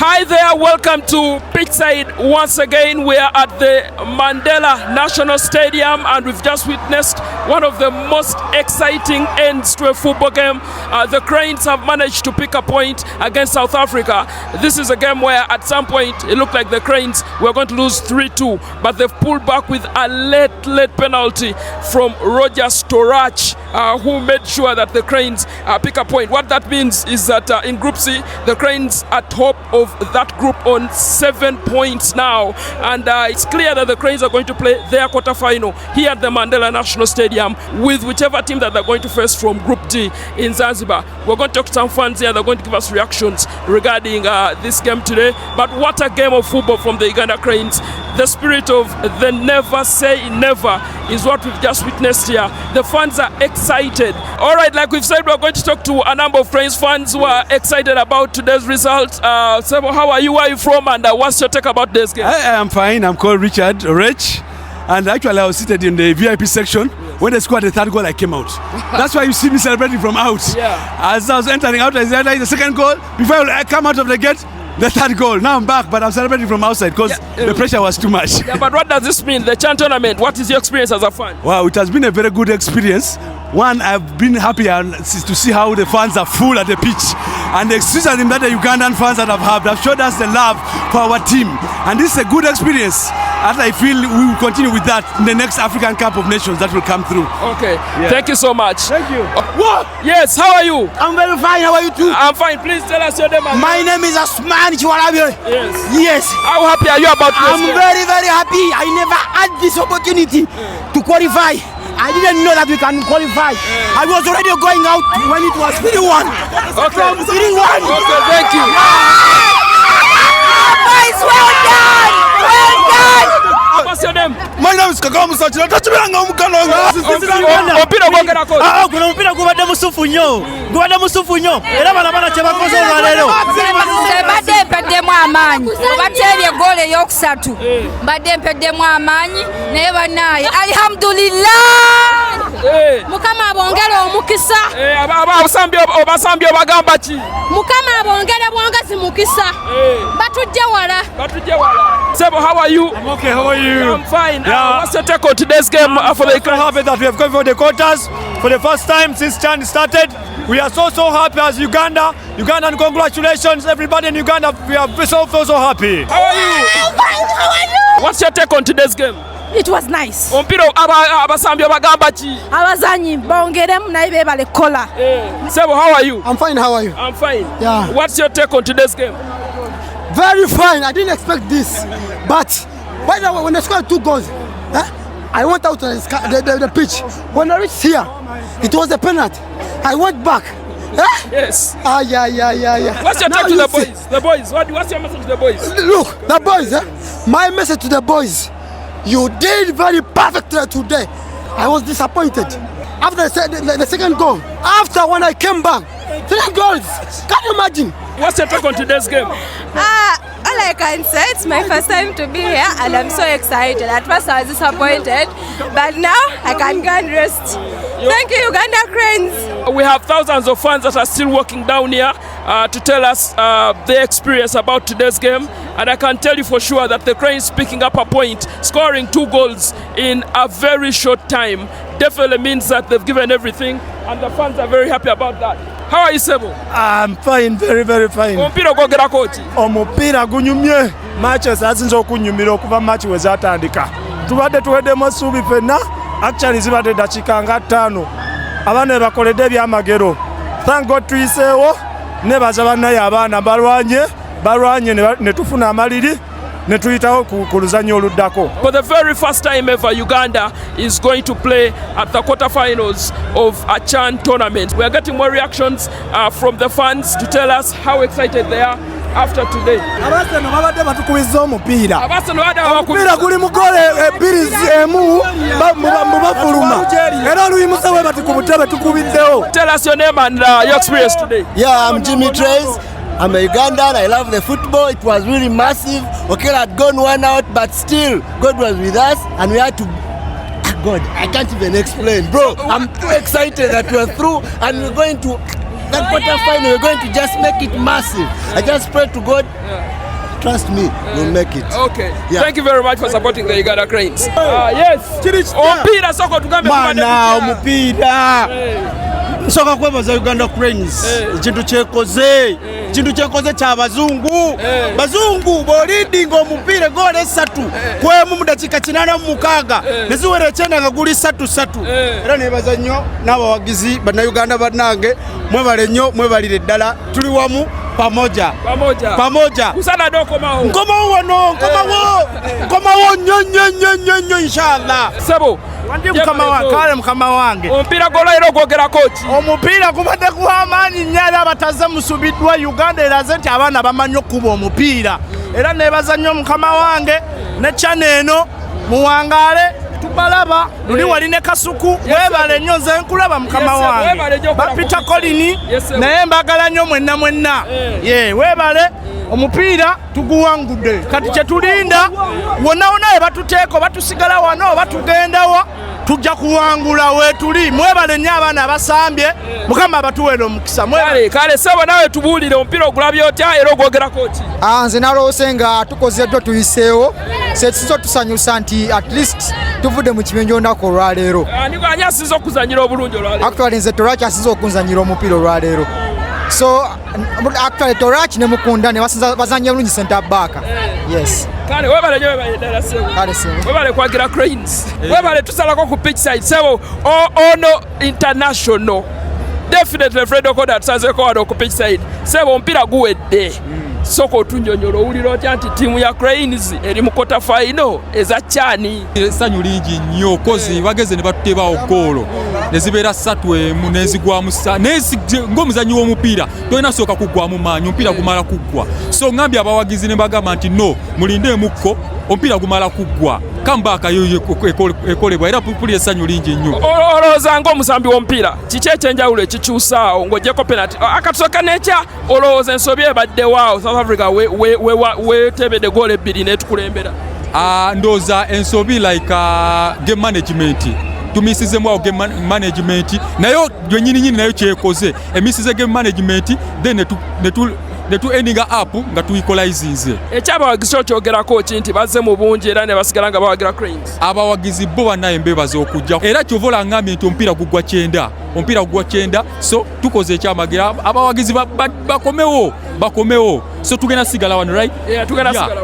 Hi there, welcome to Pitchside once again. We are at the Mandela National Stadium and we've just witnessed one of the most exciting ends to a football game. The Cranes have managed to pick a point against South Africa. This is a game where at some point it looked like the Cranes were going to lose 3-2, but they've pulled back with a late penalty from Roger Storach, who made sure that the Cranes pick a point. What that means is that in Group C, the Cranes are top of that group on 7 points now, and it's clear that the Cranes are going to play their quarterfinal here at the Mandela National Stadium with whichever team that they're going to face from Group D in Zanzibar. We're going to talk to some fans here. They're going to give us reactions regarding this game today. But what a game of football from the Uganda Cranes. The spirit of the never say never is what we've just witnessed here. The fans are excited. All right, like we've said, we're going to talk to a number of Cranes fans who are excited about today's result. Sebo, how are you? Where are you from? And what's your take about this game? I am fine. I'm called Richard Rich. And actually, I was seated in the VIP section. Yes. When they scored the third goal, I came out. That's why you see me celebrating from out. Yeah. As I was entering out, I said, the second goal. Before I come out of the gate, the third goal. Now I'm back, but I'm celebrating from outside because the pressure was too much. Yeah, but what does this mean? The Chan tournament, what is your experience as a fan? Wow, it has been a very good experience. One, I've been happy to see how the fans are full at the pitch. And the enthusiasm that the Ugandan fans that have showed us the love for our team. And this is a good experience. And I feel we will continue with that in the next African Cup of Nations that will come through. Okay, Thank you so much. Thank you. What? Yes, how are you? I'm very fine, how are you too? I'm fine, please tell us your name. My name is Asman Chiwalabi. Yes. How happy are you about this? I'm very happy. I never had this opportunity to qualify. I didn't know that we can qualify. I was already going out when it was 3-1. Okay. From 3-1. Okay, thank you. Boys, well done! Well done! What's your name? My name is Kakamu Sachira. Mpira gubadde musufu nnyo. Era bana bana kye bakoze olwaleero. Mbadde mpeddemu amaanyi. Bateebye eggoolo ey'okusatu. Mbadde mpeddemu amaanyi naye bannaaye alhamdulillah. Mukama abongere omukisa. Abasambye obagamba ki? Mukama abongere bwongezi mukisa. Batujje wala. Sebo, how are you? I'm okay, how are you? I'm fine. What's your take on today's game for the so happy that we have come for the quarters for the first time since Chan started. We are so happy as Uganda. Ugandan, congratulations everybody in Uganda. We are so happy. How are you? I'm fine, how are you? What's your take on today's game? It was nice. Ompiro abasambye bagamba ki? Abazanyi bongeremu naye beebale kola. Sebo, how are you? I'm fine, how are you? I'm fine. Yeah. What's your take on today's game? Very fine. I didn't expect this. But when they scored 2 goals, I went out to the pitch. When I reached here, it was a penalty. I went back. Yes. Yeah. What's your take to the boys? The boys. What's your message to the boys? Look, the boys. My message to the boys. You did very perfectly today. I was disappointed. After the second goal, after when I came back, 3 goals. Can you imagine? What's your take on today's game? All I can say, it's my first time to be here and I'm so excited. At first I was disappointed, but now I can go and rest. Thank you, Uganda Cranes. We have thousands of fans that are still walking down here to tell us their experience about today's game. And I can tell you for sure that the Cranes picking up a point, scoring 2 goals in a very short time, definitely means that they've given everything and the fans are very happy about that. How are you, Sebo? I'm fine, very fine. Ompira gwogera kochi? Omupiira gunyumye. Matches azinza okunyumira okuva match we zatandika. Tubadde tuweddemu essuubi ffenna. Actually zibadde dakiika nga 5. Abaana be bakoledde ebyamagero. Thank God tuyiseewo. Nebaza bannaye abaana balwanye ne tufuna amaliri. For the very first time ever, Uganda is going to play at the quarterfinals of a Chan tournament. We are getting more reactions from the fans to tell us how excited they are after today. Abaseno babadde batukubiza omupiira. Omupiira guli mu goal 2-1 bafuluma. Era oluyimusa bwe bati ku butebe tukubiddewo. Tell us your name and your experience today. Yeah, I'm Jimmy Trace. I'm a Ugandan. I love the football. It was really massive. Okela had gone 1 out, but still, God was with us, and we had to. God, I can't even explain, bro. I'm too excited that we're through, and we're going to that quarter final, we're going to just make it massive. I just pray to God. Trust me, we'll make it. Okay. Yeah. Thank you very much for supporting the Uganda Cranes. Yes. Omupira soko tugambe Mana omupira. Nsoka kwebaza Uganda Cranes. Ekintu kyekoze. Ekintu kyekoze kya bazungu. Bazungu bolidinga omupira gole 3 kwemu mu dakika 86 neziwere cyenda nga guli 3-3. Era nebaza nnyo n'abawagizi bana Uganda banange mwebale nnyo mwebalire ddala tuli wamu pamoja kusana doko maho nkomawo nyo inshallah sebo wandi mukama wange omupira golairo gwogera kochi omupira gubadde kuhamani nyala bataze musubiddwa Uganda eraze nti abaana bamanyi okuba omupira era nebaza nnyo mukama wange ne chaneno muwangale tubalaba luli wali ne kasuku webale nnyo nze nkulaba mukama wange bapita kolini naye mbagala nnyo mwenna webale omupiira tuguwangudde kati kyetulinda wonna batuteeko batusigala wano batugendawa tujja kuwangula wetuli mwebale nnyo abaana abasambye mukama abatuweera omukisa kale sebo nawe tubuulire omupiira ogulabye otya era ogwogerako ki nze naloose nga tukozeddwa tuyiseewo setusinza otusanyusa nti at least tuvudde mu kibenjo olunaku olwaleero ani asinza okuzanyira obulungi olwaleero actually nze toraki asinza okunzanyira omupiira olwaleero so actually toraki ne mukunda ne bazanya bulungi center back yes kale webale nyo ddala sebo kale sebo webale kwagira Cranes webale tusalako ku pitch side sebo ono international definitely Fred Okoda tusanzeko wano ku pitch side sebo omupiira guwedde soko otunnyonnyola owulira otya nti ttiimu ya Cranes eri mu quarter final eza kyani essanyu lingi nnyo kozi bageze ne batutebawo goolo ne zibeera 3-1 nezigwamu ng'omuzannyi w'omupiira tolina sooka kuggwamu maanyi omupiira gumala kuggwa so ngambye abawagizi ne bagamba nti no mulindemukko omupiira gumala kuggwa kambaakayo ekolebwa era puli essanyu lingi nnyo olowooza ng'omusambi w'omupiira kiki ekyenjawulo ekikyusaawo ng'oggyeko penalty akatusooka n'ekya olowooza ensobi ebaddewawo South Africa wetebedde goolo 2 n'etukulembera ndowooza ensobi like game management tumisizemu awo game management nayo gyennyininyini nayo kyekoze emisize game management then netu ending up nga tuikolizinze ekyabawagizi okyogerako ki nti bazze mu bungi era ne basigala nga bawagira Cranes abawagizi bo bannaye mbebaza okujja era kyovola angambye nti omupiira gugwa 9 so tukoze ekyamagira abawagizi bakomewo so tugenda sigala wano right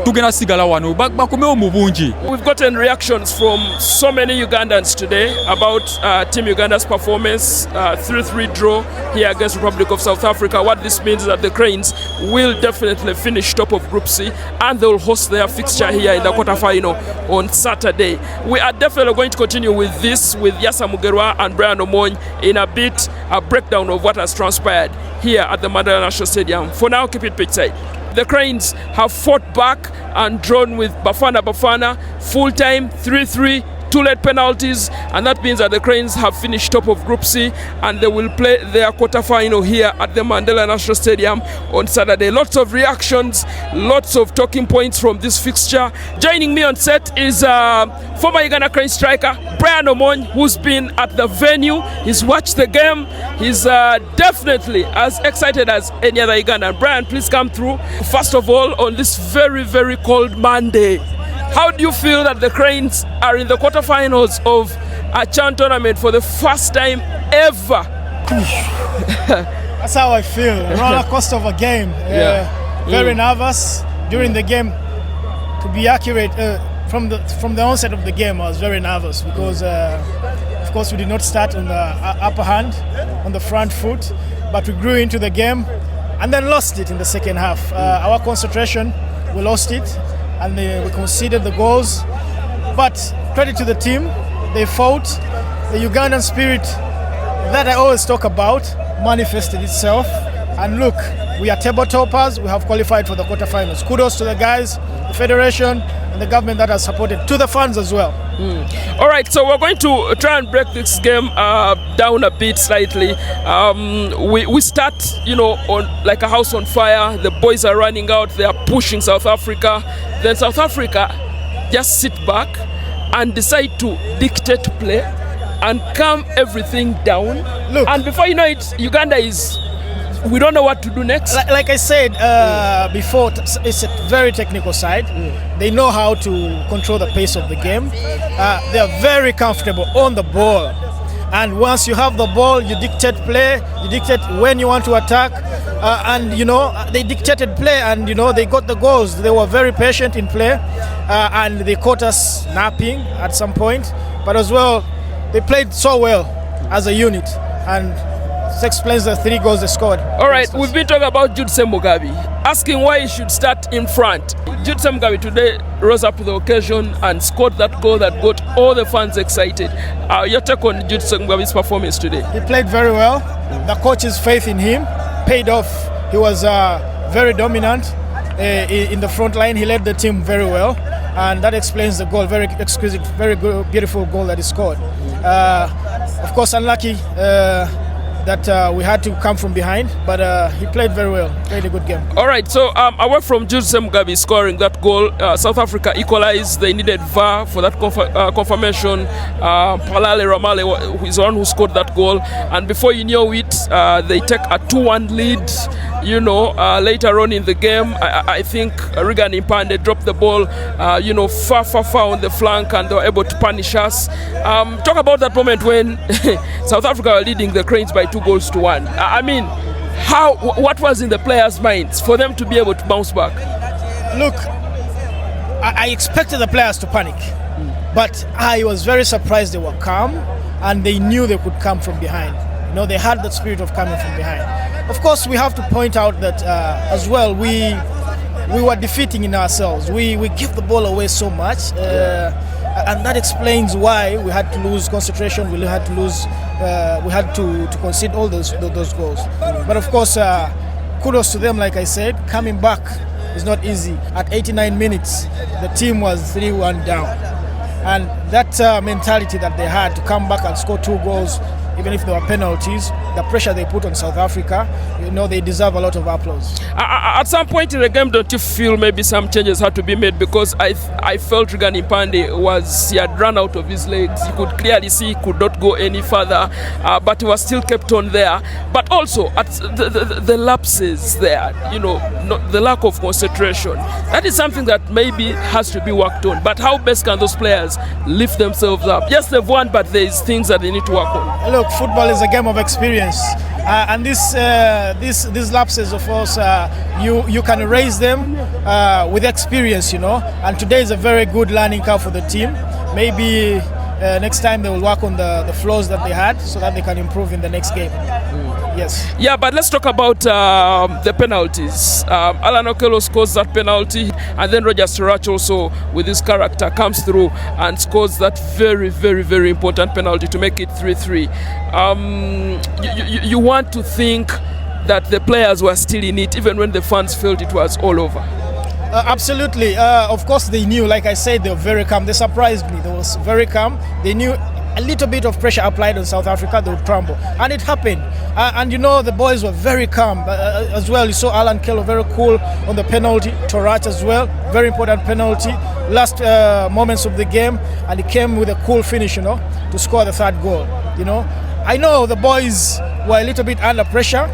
tugenda sigala wano bakomewo mu bungi. We've gotten reactions from so many Ugandans today about Team Uganda's performance 3-3 draw here against Republic of South Africa. What this means is that the Cranes will definitely finish top of Group C and they will host their fixture here in the quarter-final on Saturday. We are definitely going to continue with this with Yasser Mugerwa and Brian Umony in a bit, a breakdown of what has transpired here at the Mandela National Stadium. For now, keep it pitchside. The Cranes have fought back and drawn with Bafana full time 3-3, 2 late penalties, and that means that the Cranes have finished top of Group C and they will play their quarter-final here at the Mandela National Stadium on Saturday. Lots of reactions, lots of talking points from this fixture. Joining me on set is former Uganda Cranes striker Brian Umony, who's been at the venue. He's watched the game. He's definitely as excited as any other Ugandan. Brian, please come through. First of all, on this very, very cold Monday, how do you feel that the Cranes are in the quarterfinals of a CHAN tournament for the first time ever? That's how I feel. Roller coaster of a game. Very nervous during the game. To be accurate, from the onset of the game, I was very nervous because, of course, we did not start on the upper hand, on the front foot, but we grew into the game and then lost it in the second half. Our concentration, we lost it. And we conceded the goals, but credit to the team, they fought. The Ugandan spirit that I always talk about manifested itself, and look, we are table toppers. We have qualified for the quarterfinals. Kudos to the guys, the federation and the government that has supported, to the fans as well. All right, so we're going to try and break this game down a bit slightly. We start, on like a house on fire. The boys are running out. They are pushing South Africa. Then South Africa just sit back and decide to dictate play and calm everything down. Look, and before you know it, Uganda is we don't know what to do next. Like I said before, it's a very technical side. They know how to control the pace of the game. They are very comfortable on the ball. And once you have the ball, you dictate play, you dictate when you want to attack. And, they dictated play and, they got the goals. They were very patient in play. And they caught us napping at some point. But as well, they played so well as a unit. And this explains the 3 goals they scored. All right, we've been talking about Judson Mugabi, asking why he should start in front. Judson Mugabi today rose up to the occasion and scored that goal that got all the fans excited. Your take on Judson Mugabi's performance today? He played very well. The coach's faith in him paid off. He was very dominant in the front line. He led the team very well. And that explains the goal, very exquisite, very good, beautiful goal that he scored. Of course, unlucky that we had to come from behind, but he played very well, played a good game. All right, so away from Judson Mugabi scoring that goal, South Africa equalized. They needed VAR for that confirmation. Palale Ramale is the one who scored that goal, and before you know it, they take a 2-1 lead. Later on in the game, I think Regan Impande dropped the ball, far on the flank, and they were able to punish us. Talk about that moment when South Africa were leading the Cranes by 2-1. I mean, what was in the players' minds for them to be able to bounce back? Look, I expected the players to panic, but I was very surprised they were calm and they knew they could come from behind. They had that spirit of coming from behind. Of course, we have to point out that as well, we were defeating in ourselves. We give the ball away so much, and that explains why we had to lose concentration. We had to concede all those goals. But of course, kudos to them. Like I said, coming back is not easy. At 89 minutes, the team was 3-1 down, and that mentality that they had to come back and score 2 goals. Even if there were penalties, the pressure they put on South Africa, they deserve a lot of applause. At some point in the game, don't you feel maybe some changes had to be made? Because I felt Regan Impande he had run out of his legs. You could clearly see he could not go any further, but he was still kept on there. But also, at the lapses there, the lack of concentration, that is something that maybe has to be worked on. But how best can those players lift themselves up? Yes, they've won, but there's things that they need to work on. Look, football is a game of experience, and these lapses, of course, you can raise them with experience, And today is a very good learning curve for the team. Maybe next time they will work on the flaws that they had, so that they can improve in the next game. Yes. Yeah, but let's talk about the penalties. Alan Okello scores that penalty, and then Roger Storach also, with his character, comes through and scores that very, very, very important penalty to make it 3-3. You want to think that the players were still in it, even when the fans felt it was all over. Absolutely. Of course, they knew. Like I said, they were very calm. They surprised me. They were very calm. They knew a little bit of pressure applied on South Africa, they would crumble. And it happened. And the boys were very calm as well. You saw Alan Kello very cool on the penalty. Storach as well, very important penalty. Last moments of the game, and he came with a cool finish, to score the 3rd goal. I know the boys were a little bit under pressure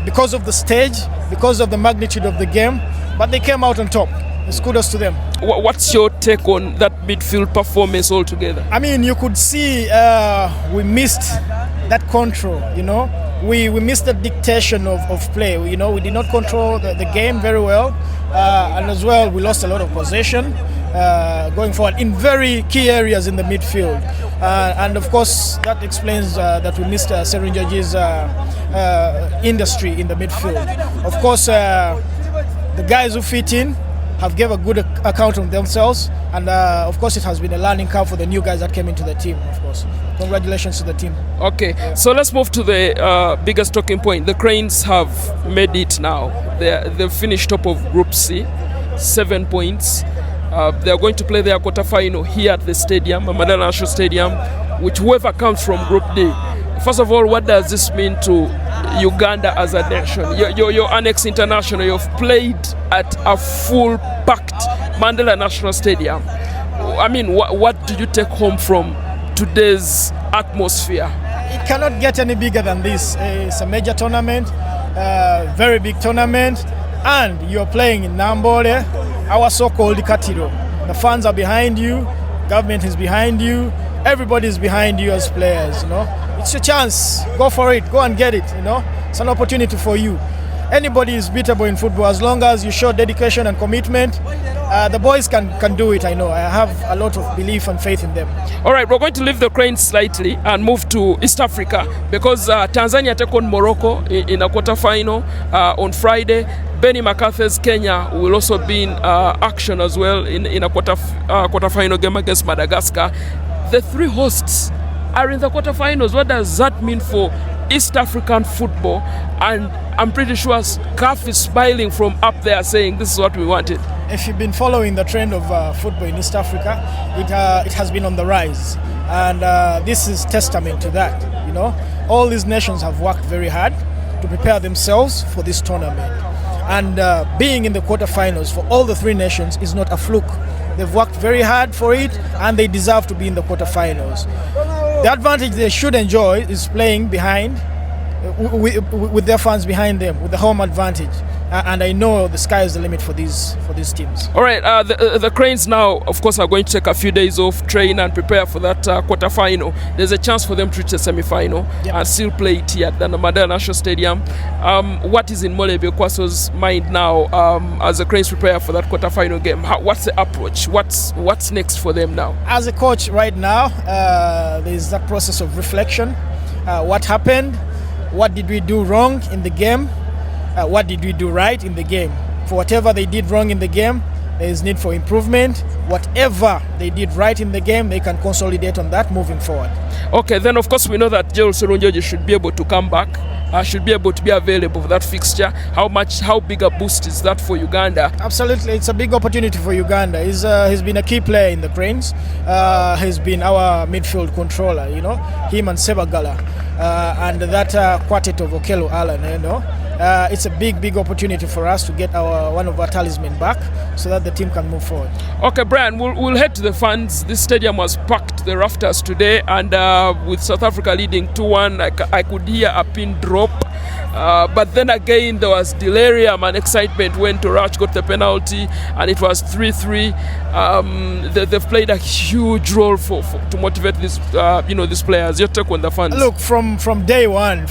because of the stage, because of the magnitude of the game, but they came out on top. It's kudos to them. What's your take on that midfield performance altogether? I mean, you could see we missed that control, We missed the dictation of play. We did not control the game very well. And as well, we lost a lot of possession going forward in very key areas in the midfield. And of course, that explains that we missed Serinjaji's industry in the midfield. Of course, the guys who fit in have gave a good account of themselves, and of course it has been a learning curve for the new guys that came into the team. Of course, congratulations to the team. Okay, so let's move to the biggest talking point. The Cranes have made it now. They've finished top of Group C, 7 points. They are going to play their quarterfinal here at the stadium, Mandela National Stadium, with whoever comes from Group D. First of all, what does this mean to Uganda as a nation? You're Annex International. You've played at a full packed Mandela National Stadium. I mean, what do you take home from today's atmosphere? It cannot get any bigger than this. It's a major tournament. very big tournament, and you're playing in Nambole, our so-called Katiro. The fans are behind you, government is behind you, everybody is behind you as players, you know. It's your chance, go for it, go and get it, you know. It's an opportunity for you. Anybody is beatable in football as long as you show dedication and commitment. The boys can do it, I know. I have a lot of belief and faith in them. All right, we're going to leave the Cranes slightly and move to East Africa because Tanzania take on Morocco in a quarter-final on Friday. Benny McCarthy's Kenya will also be in action as well in a quarter-final game against Madagascar. The three hosts are in the quarter-finals. What does that mean for East African football? And I'm pretty sure CAF is smiling from up there saying this is what we wanted. If you've been following the trend of football in East Africa, it has been on the rise, and this is testament to that. You know, all these nations have worked very hard to prepare themselves for this tournament, and being in the quarterfinals for all the three nations is not a fluke. They've worked very hard for it, and they deserve to be in the quarterfinals. The advantage they should enjoy is playing behind, with their fans behind them, with the home advantage. And I know the sky is the limit for these teams. All right, the Cranes now, of course, are going to take a few days off, train and prepare for that quarter-final. There's a chance for them to reach the semi-final and still play it here at the Mandela National Stadium. What is in Mole Bekwaso's mind now as the Cranes prepare for that quarter-final game? What's the approach? What's next for them now? As a coach right now, there's that process of reflection. What happened? What did we do wrong in the game? What did we do right in the game? For whatever they did wrong in the game, there is need for improvement. Whatever they did right in the game, they can consolidate on that moving forward. Okay, then of course we know that Gerald Serunjoji should be able to come back, should be able to be available for that fixture. How big a boost is that for Uganda? Absolutely, it's a big opportunity for Uganda. He's been a key player in the Cranes. He's been our midfield controller, you know, him and Sebagala, and that quartet of Okello Allen, you know. It's a big opportunity for us to get one of our talisman back so that the team can move forward. Okay, Brian, we'll head to the fans. This stadium was packed the rafters today, and with South Africa leading 2-1, I could hear a pin drop. But then again, there was delirium and excitement when Torach got the penalty, and it was 3-3. They've played a huge role to motivate these players. Your take on the fans? Look, from day one.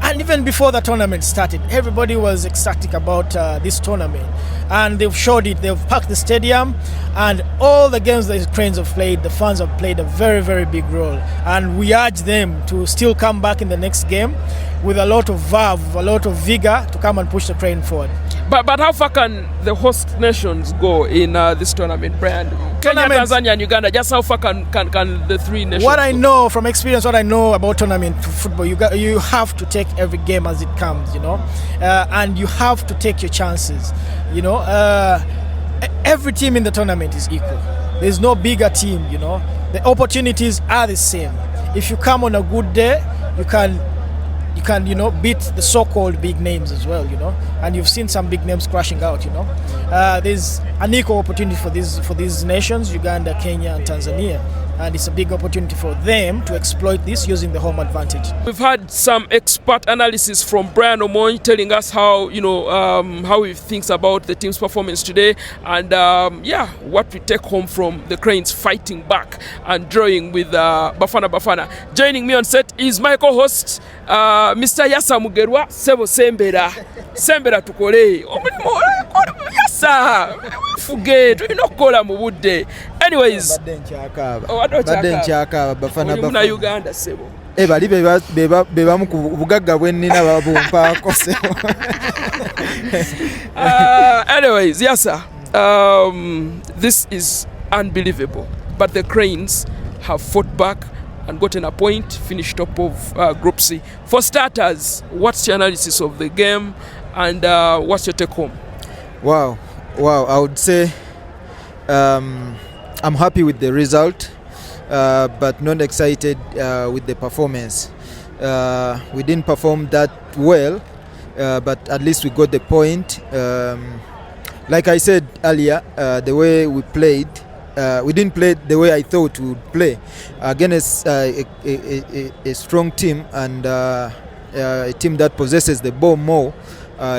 And even before the tournament started, everybody was ecstatic about this tournament. And they've showed it. They've packed the stadium. And all the games the Cranes have played, the fans have played a very big role. And we urge them to still come back in the next game with a lot of verve, a lot of vigor to come and push the Crane forward. But how far can the host nations go in this tournament, Brian? Kenya, Tanzania and Uganda, just how far can the three nations I know from experience, what I know about tournament football, you have to take every game as it comes, you know, and you have to take your chances, you know. Every team in the tournament is equal. There's no bigger team, you know. The opportunities are the same. If you come on a good day, you can beat the so-called big names as well, you know, and you've seen some big names crashing out, you know. There's an equal opportunity for these nations, Uganda, Kenya and Tanzania, and it's a big opportunity for them to exploit this using the home advantage. We've had some expert analysis from Brian Umony telling us how he thinks about the team's performance today, and what we take home from the Cranes fighting back and drawing with Bafana. Joining me on set is my co-host Mr. Yasser Mugerwa. Sebo sembera tukole Yasser fuge tulinokola mu budde. Anyways, badde nkyaka Bafana muna Uganda sebo bali bebamu ku bugagga bwennina babumpaako sebo. Anyways, Yasser, this is unbelievable, but the Cranes have fought back and gotten a point, finished top of Group C. For starters, what's your analysis of the game, and what's your take home? Wow, I would say I'm happy with the result, but not excited with the performance. We didn't perform that well, but at least we got the point. Like I said earlier, the way we played, we didn't play the way I thought we would play against a strong team, and a team that possesses the ball more,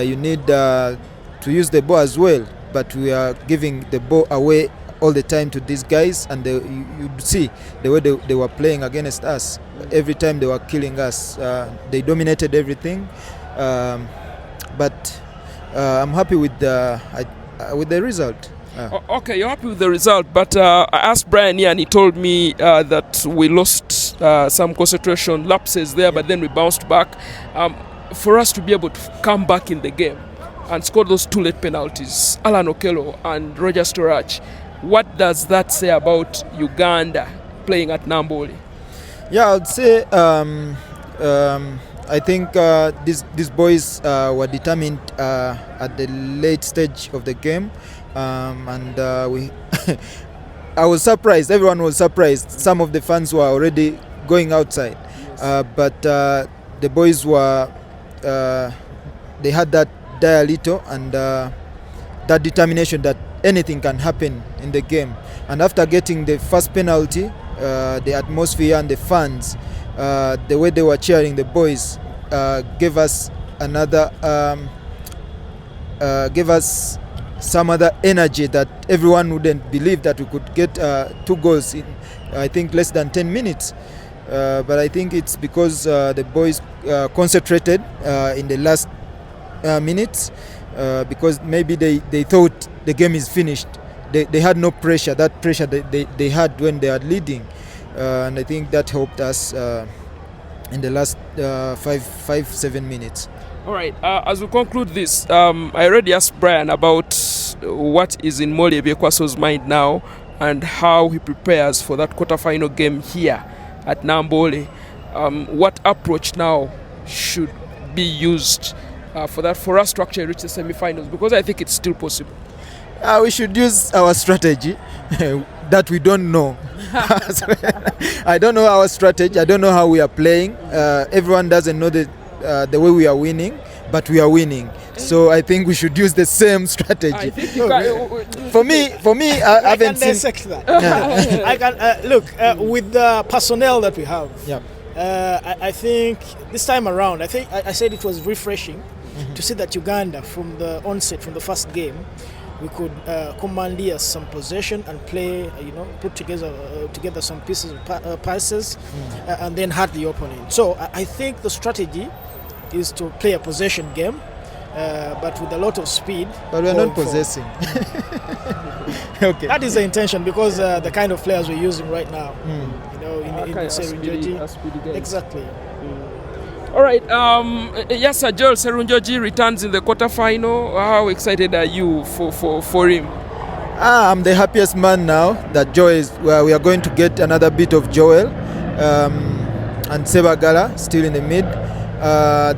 you need to use the ball as well. But we are giving the ball away all the time to these guys, and you see the way they were playing against us. Every time they were killing us. They dominated everything. But I'm happy with the result. Okay, you're happy with the result, but I asked Brian here and he told me that we lost some concentration lapses there, but then we bounced back. For us to be able to come back in the game and score those 2 late penalties, Alan Okello and Roger Storach, what does that say about Uganda playing at Nambole? Yeah, I'd say I think these boys were determined at the late stage of the game, and we I was surprised. Everyone was surprised. Some of the fans were already going outside, but the boys were they had that dire little and that determination that anything can happen in the game. And after getting the first penalty, the atmosphere and the fans, the way they were cheering the boys, gave us another, gave us some other energy that everyone wouldn't believe that we could get 2 goals in, I think, less than 10 minutes. But I think it's because the boys concentrated in the last minutes, because maybe they thought the game is finished. They had no pressure, that pressure they had when they are leading. And I think that helped us in the last 5-7 minutes. All right, as we conclude this, I already asked Brian about what is in Molly Ebiekwaso's mind now and how he prepares for that quarterfinal game here at Nambole. What approach now should be used for us to actually reach the semi-finals? Because I think it's still possible. We should use our strategy that we don't know. I don't know our strategy. I don't know how we are playing. Everyone doesn't know the way we are winning, but we are winning. So I think we should use the same strategy. I think you can, for me, I haven't seen. Dissect that. I can look with the personnel that we have. Yeah. I think this time around, I said it was refreshing to see that Uganda, from the onset, from the first game, we could commandeer some possession and play, put together some pieces of passes, and then hurt the opponent. So I think the strategy is to play a possession game, but with a lot of speed. But we are not possessing. Okay. That is the intention, because the kind of players we're using right now, in Serunjoji. Exactly. All right, Yasser, Joel Serunjoji returns in the quarterfinal. How excited are you for him? I'm the happiest man now that Joel is. We are going to get another bit of Joel and Sebagala still in the mid.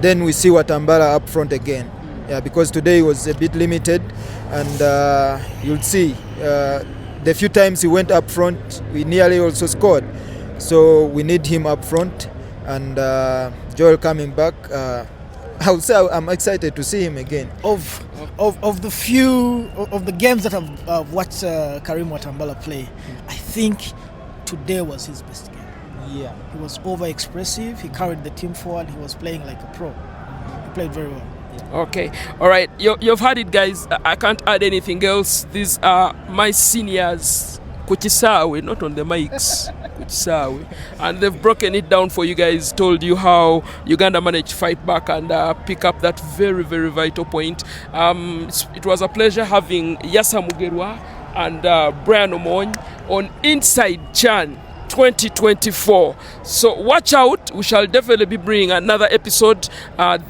Then we see Watambala up front again. Yeah, because today was a bit limited, and you'll see the few times he went up front, we nearly also scored. So we need him up front, and Joel coming back. I would say I'm excited to see him again. Of the few of the games that I've watched Karim Watambala play, I think today was his best game. Yeah, he was over-expressive. He carried the team forward. He was playing like a pro. He played very well. Okay, all right. You've heard it, guys. I can't add anything else. These are my seniors, Kuchisawe, not on the mics. Kuchisawe, and they've broken it down for you guys. Told you how Uganda managed to fight back and pick up that very, very vital point. It was a pleasure having Yasser Mugerwa and Brian Umony on Inside Chan 2024. So watch out, we shall definitely be bringing another episode.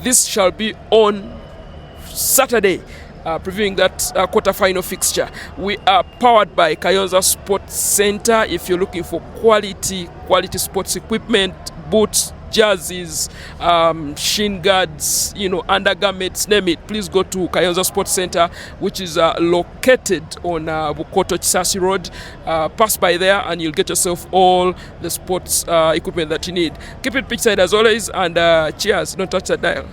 This shall be on Saturday, previewing that quarterfinal fixture. We are powered by Kayonza Sports Center. If you're looking for quality sports equipment, boots, jerseys, shin guards, undergarments, name it, please go to Kayonza Sports Center, which is located on Bukoto Chisasi Road. Pass by there and you'll get yourself all the sports equipment that you need. Keep it pitchside as always, and cheers. Don't touch that dial.